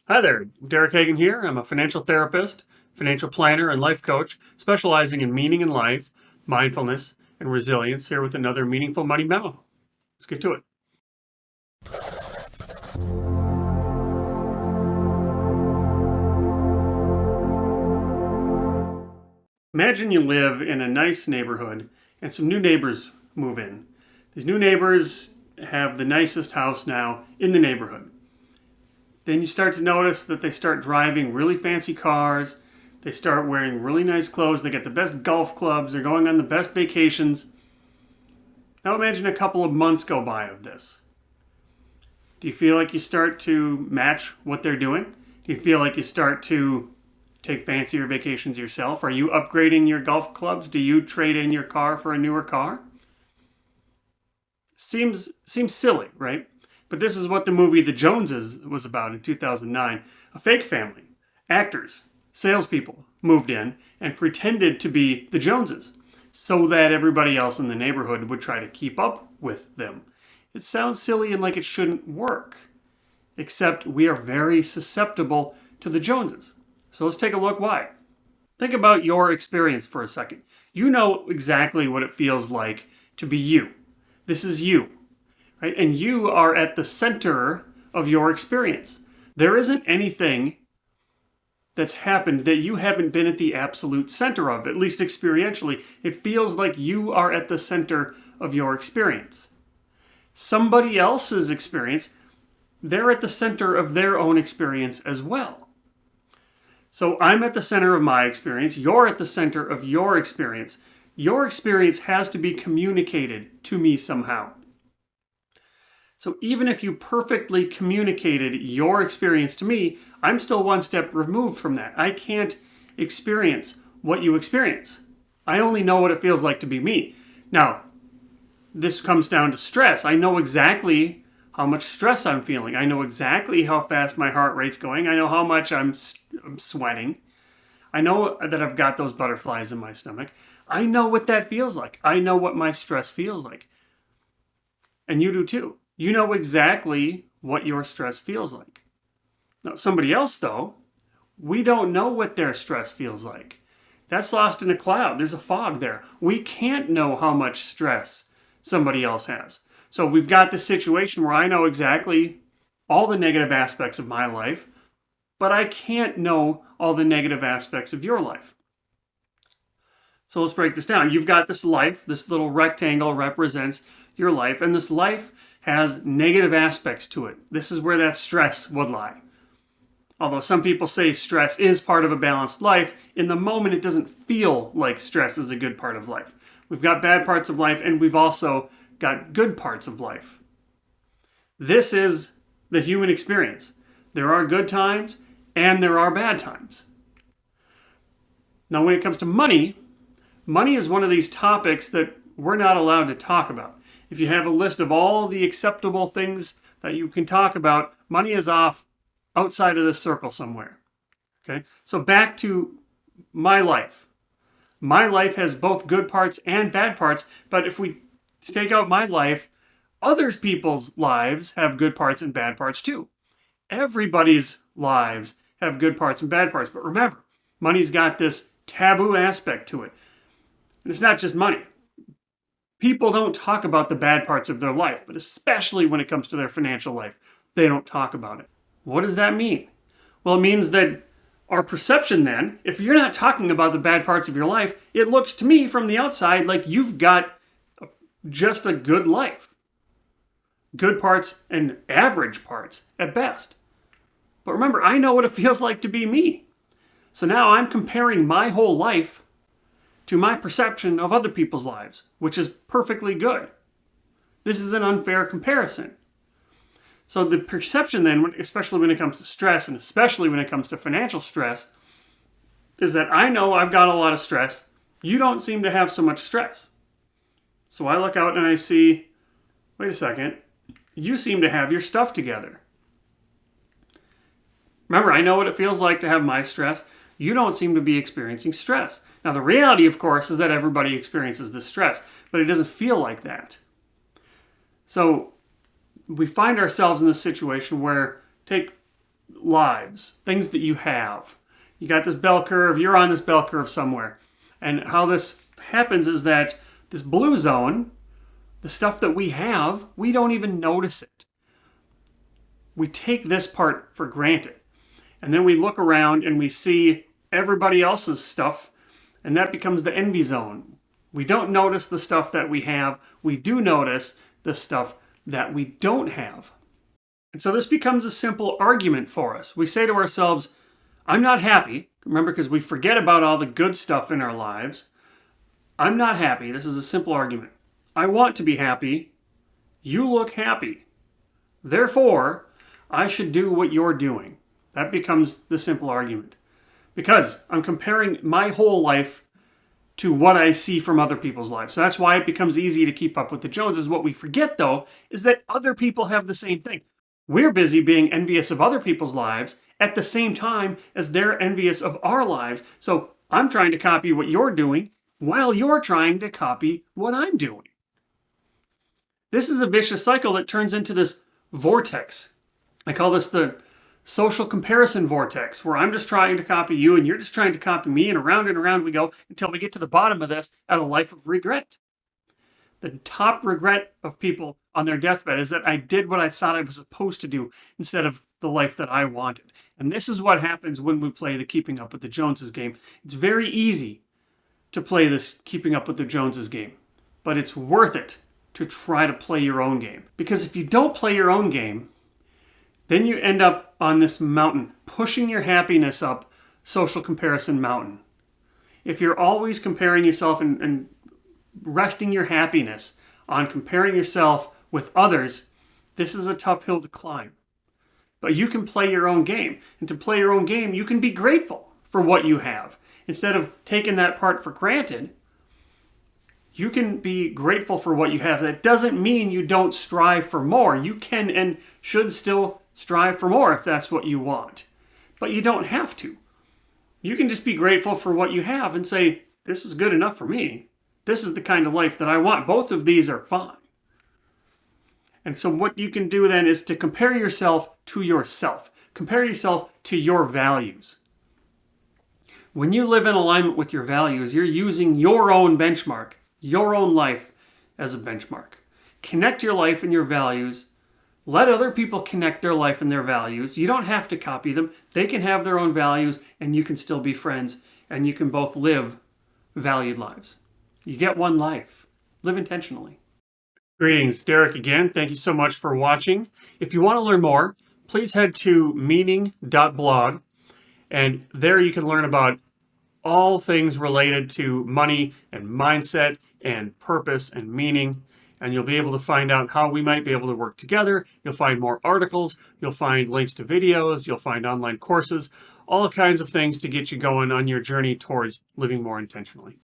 Hi there, Derek Hagan here. I'm a financial therapist, financial planner, and life coach specializing in meaning in life, mindfulness, and resilience here with another meaningful money memo. Let's get to it. Imagine you live in a nice neighborhood and some new neighbors move in. These new neighbors have the nicest house now in the neighborhood. Then you start to notice that they start driving really fancy cars. They start wearing really nice clothes. They get the best golf clubs. They're going on the best vacations. Now imagine a couple of months go by of this. Do you feel like you start to match what they're doing? Do you feel like you start to take fancier vacations yourself? Are you upgrading your golf clubs? Do you trade in your car for a newer car? Seems silly, right? But this is what the movie The Joneses was about in 2009. A fake family, actors, salespeople moved in and pretended to be the Joneses so that everybody else in the neighborhood would try to keep up with them. It sounds silly and like it shouldn't work, except we are very susceptible to the Joneses. So let's take a look why. Think about your experience for a second. You know exactly what it feels like to be you. This is you, right? And you are at the center of your experience. There isn't anything that's happened that you haven't been at the absolute center of, at least experientially. It feels like you are at the center of your experience. Somebody else's experience, they're at the center of their own experience as well. So I'm at the center of my experience. You're at the center of your experience. Your experience has to be communicated to me somehow. So even if you perfectly communicated your experience to me, I'm still one step removed from that. I can't experience what you experience. I only know what it feels like to be me. Now, this comes down to stress. I know exactly how much stress I'm feeling. I know exactly how fast my heart rate's going. I know how much I'm sweating. I know that I've got those butterflies in my stomach. I know what that feels like. I know what my stress feels like. And you do too. You know exactly what your stress feels like. Now, somebody else, though, we don't know what their stress feels like. That's lost in a cloud. There's a fog there. We can't know how much stress somebody else has. So we've got this situation where I know exactly all the negative aspects of my life, but I can't know all the negative aspects of your life. So let's break this down. You've got this life, this little rectangle represents your life, and this life has negative aspects to it. This is where that stress would lie. Although some people say stress is part of a balanced life, in the moment it doesn't feel like stress is a good part of life. We've got bad parts of life, and we've also got good parts of life. This is the human experience. There are good times and there are bad times. Now, when it comes to money, money is one of these topics that we're not allowed to talk about. If you have a list of all the acceptable things that you can talk about, money is off outside of this circle somewhere. Okay? So back to my life. My life has both good parts and bad parts, but if we take out my life, other people's lives have good parts and bad parts too. Everybody's lives have good parts and bad parts. But remember, money's got this taboo aspect to it. And it's not just money. People don't talk about the bad parts of their life, but especially when it comes to their financial life, they don't talk about it. What does that mean? Well, it means that our perception then, if you're not talking about the bad parts of your life, it looks to me from the outside like you've got just a good life. Good parts and average parts at best. But remember, I know what it feels like to be me. So now I'm comparing my whole life to my perception of other people's lives, which is perfectly good. This is an unfair comparison. So the perception then, especially when it comes to stress, and especially when it comes to financial stress, is that I know I've got a lot of stress. You don't seem to have so much stress. So I look out and I see, wait a second, you seem to have your stuff together. Remember, I know what it feels like to have my stress. You don't seem to be experiencing stress. Now, the reality, of course, is that everybody experiences this stress, but it doesn't feel like that. So we find ourselves in this situation where, take lives, things that you have. You got this bell curve, you're on this bell curve somewhere. And how this happens is that this blue zone, the stuff that we have, we don't even notice it. We take this part for granted. And then we look around and we see everybody else's stuff, and that becomes the envy zone. We don't notice the stuff that we have. We do notice the stuff that we don't have. And so this becomes a simple argument for us. We say to ourselves, I'm not happy. Remember, because we forget about all the good stuff in our lives. I'm not happy. This is a simple argument. I want to be happy. You look happy. Therefore, I should do what you're doing. That becomes the simple argument. Because I'm comparing my whole life to what I see from other people's lives. So that's why it becomes easy to keep up with the Joneses. What we forget, though, is that other people have the same thing. We're busy being envious of other people's lives at the same time as they're envious of our lives. So I'm trying to copy what you're doing while you're trying to copy what I'm doing. This is a vicious cycle that turns into this vortex. I call this the social comparison vortex, where I'm just trying to copy you and you're just trying to copy me, and around we go until we get to the bottom of this at a life of regret. The top regret of people on their deathbed is that I did what I thought I was supposed to do instead of the life that I wanted. And this is what happens when we play the Keeping Up with the Joneses game. It's very easy to play this Keeping Up with the Joneses game, but it's worth it to try to play your own game. Because if you don't play your own game, then you end up on this mountain, pushing your happiness up social comparison mountain. If you're always comparing yourself and resting your happiness on comparing yourself with others, this is a tough hill to climb. But you can play your own game. And to play your own game, you can be grateful for what you have. Instead of taking that part for granted, you can be grateful for what you have. That doesn't mean you don't strive for more. You can and should still strive for more if that's what you want. But you don't have to. You can just be grateful for what you have and say, this is good enough for me. This is the kind of life that I want. Both of these are fine. And so what you can do then is to compare yourself to yourself. Compare yourself to your values. When you live in alignment with your values, you're using your own benchmark, your own life as a benchmark. Connect your life and your values. Let other people connect their life and their values. You don't have to copy them. They can have their own values and you can still be friends, and you can both live valued lives. You get one life. Live intentionally. Greetings, Derek again. Thank you so much for watching. If you want to learn more, please head to meaning.blog, and there you can learn about all things related to money and mindset and purpose and meaning. And you'll be able to find out how we might be able to work together. You'll find more articles. You'll find links to videos. You'll find online courses, all kinds of things to get you going on your journey towards living more intentionally.